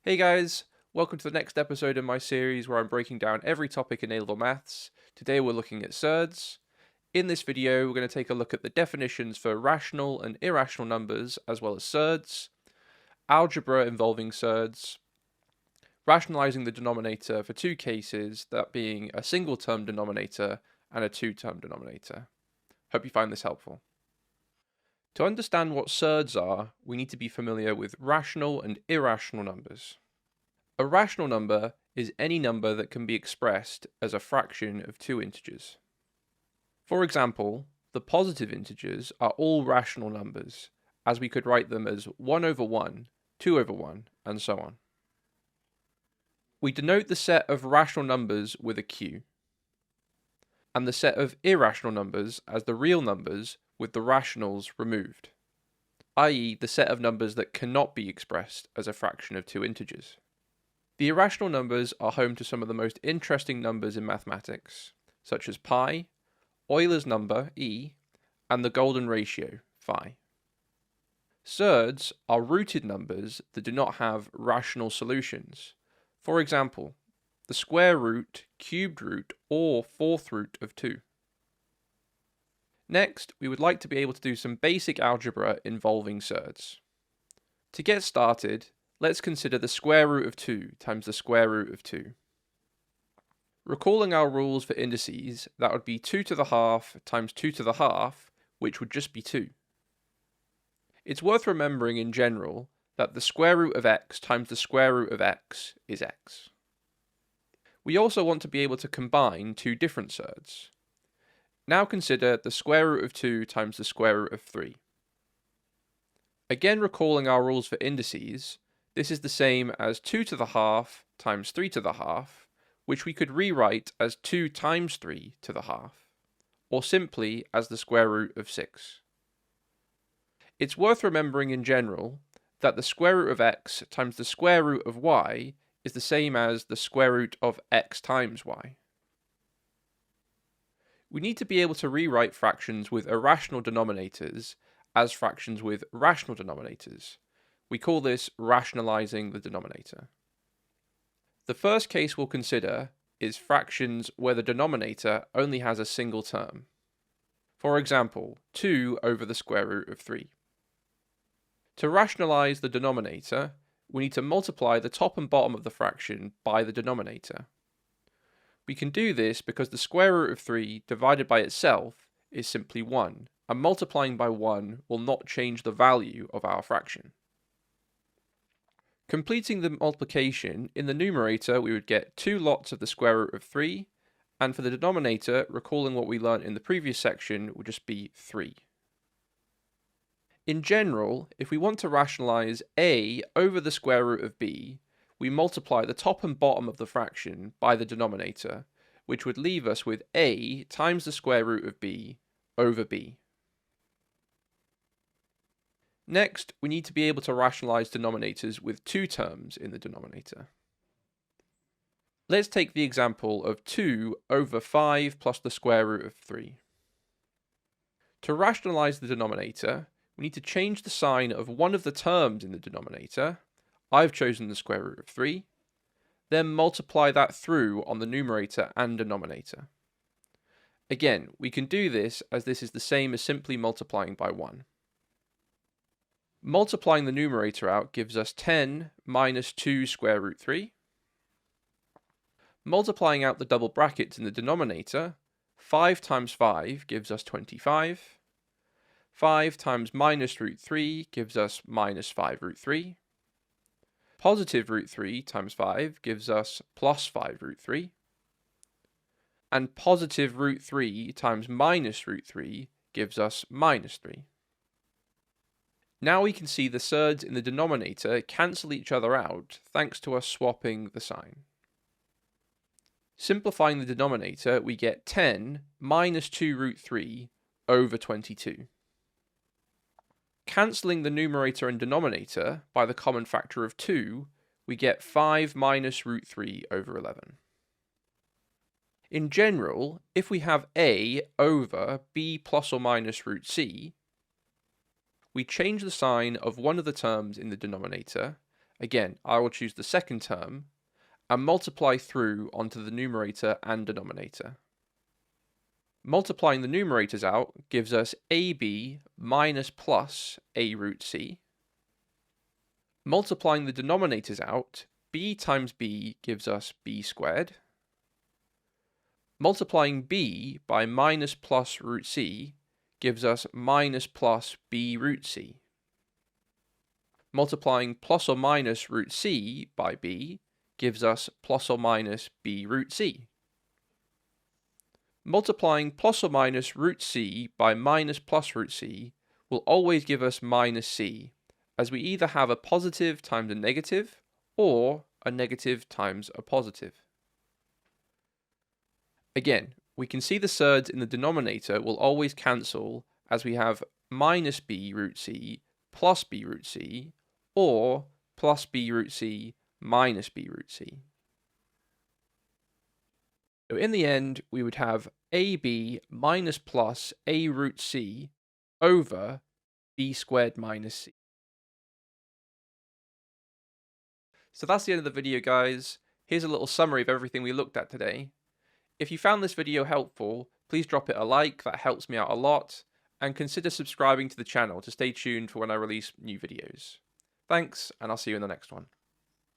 Hey guys, welcome to the next episode in my series where I'm breaking down every topic in A-level maths. Today we're looking at surds. In this video, we're going to take a look at the definitions for rational and irrational numbers, as well as surds, algebra involving surds, rationalizing the denominator for two cases, that being a single-term denominator and a two-term denominator. Hope you find this helpful. To understand what surds are, we need to be familiar with rational and irrational numbers. A rational number is any number that can be expressed as a fraction of two integers. For example, the positive integers are all rational numbers, as we could write them as 1 over 1, 2 over 1, and so on. We denote the set of rational numbers with a q, and the set of irrational numbers as the real numbers with the rationals removed, i.e. the set of numbers that cannot be expressed as a fraction of two integers. The irrational numbers are home to some of the most interesting numbers in mathematics, such as pi, Euler's number, E, and the golden ratio, phi. Surds are rooted numbers that do not have rational solutions. For example, the square root, cubed root, or fourth root of 2. Next, we would like to be able to do some basic algebra involving surds. To get started, let's consider the square root of 2 times the square root of 2. Recalling our rules for indices, that would be 2 to the half times 2 to the half, which would just be 2. It's worth remembering in general that the square root of x times the square root of x is x. We also want to be able to combine two different surds. Now consider the square root of 2 times the square root of 3. Again, recalling our rules for indices, this is the same as 2 to the half times 3 to the half, which we could rewrite as 2 times 3 to the half, or simply as the square root of 6. It's worth remembering in general that the square root of x times the square root of y is the same as the square root of x times y. We need to be able to rewrite fractions with irrational denominators as fractions with rational denominators. We call this rationalizing the denominator. The first case we'll consider is fractions where the denominator only has a single term. For example, 2 over the square root of 3. To rationalize the denominator, we need to multiply the top and bottom of the fraction by the denominator. We can do this because the square root of 3 divided by itself is simply 1, and multiplying by 1 will not change the value of our fraction. Completing the multiplication, in the numerator we would get 2 lots of the square root of 3, and for the denominator, recalling what we learnt in the previous section, would just be 3. In general, if we want to rationalize a over the square root of b, we multiply the top and bottom of the fraction by the denominator, which would leave us with a times the square root of b over b. Next, we need to be able to rationalize denominators with two terms in the denominator. Let's take the example of 2 over 5 plus the square root of 3. To rationalize the denominator, we need to change the sign of one of the terms in the denominator. I've chosen the square root of 3, then multiply that through on the numerator and denominator. Again, we can do this as this is the same as simply multiplying by 1. Multiplying the numerator out gives us 10 minus 2 square root 3. Multiplying out the double brackets in the denominator, 5 times 5 gives us 25. 5 times minus root 3 gives us minus 5 root 3. Positive root 3 times 5 gives us plus 5 root 3. And positive root 3 times minus root 3 gives us minus 3. Now we can see the surds in the denominator cancel each other out thanks to us swapping the sign. Simplifying the denominator, we get 10 minus 2 root 3 over 22. Cancelling the numerator and denominator by the common factor of 2, we get 5 minus root 3 over 11. In general, if we have a over b plus or minus root c, we change the sign of one of the terms in the denominator Again, I will choose the second term and multiply through onto the numerator and denominator. Multiplying the numerators out gives us AB minus plus A root C. Multiplying the denominators out, B times B gives us B squared. Multiplying B by minus plus root C gives us minus plus B root C. Multiplying plus or minus root C by B gives us plus or minus B root C. Multiplying plus or minus root C by minus plus root C will always give us minus C, as we either have a positive times a negative, or a negative times a positive. Again, we can see the surds in the denominator will always cancel, as we have minus B root C plus B root C, or plus B root C minus B root C. So in the end, we would have AB minus plus A root C over B squared minus C. So that's the end of the video, guys. Here's a little summary of everything we looked at today. If you found this video helpful, please drop it a like, that helps me out a lot, and consider subscribing to the channel to stay tuned for when I release new videos. Thanks, and I'll see you in the next one.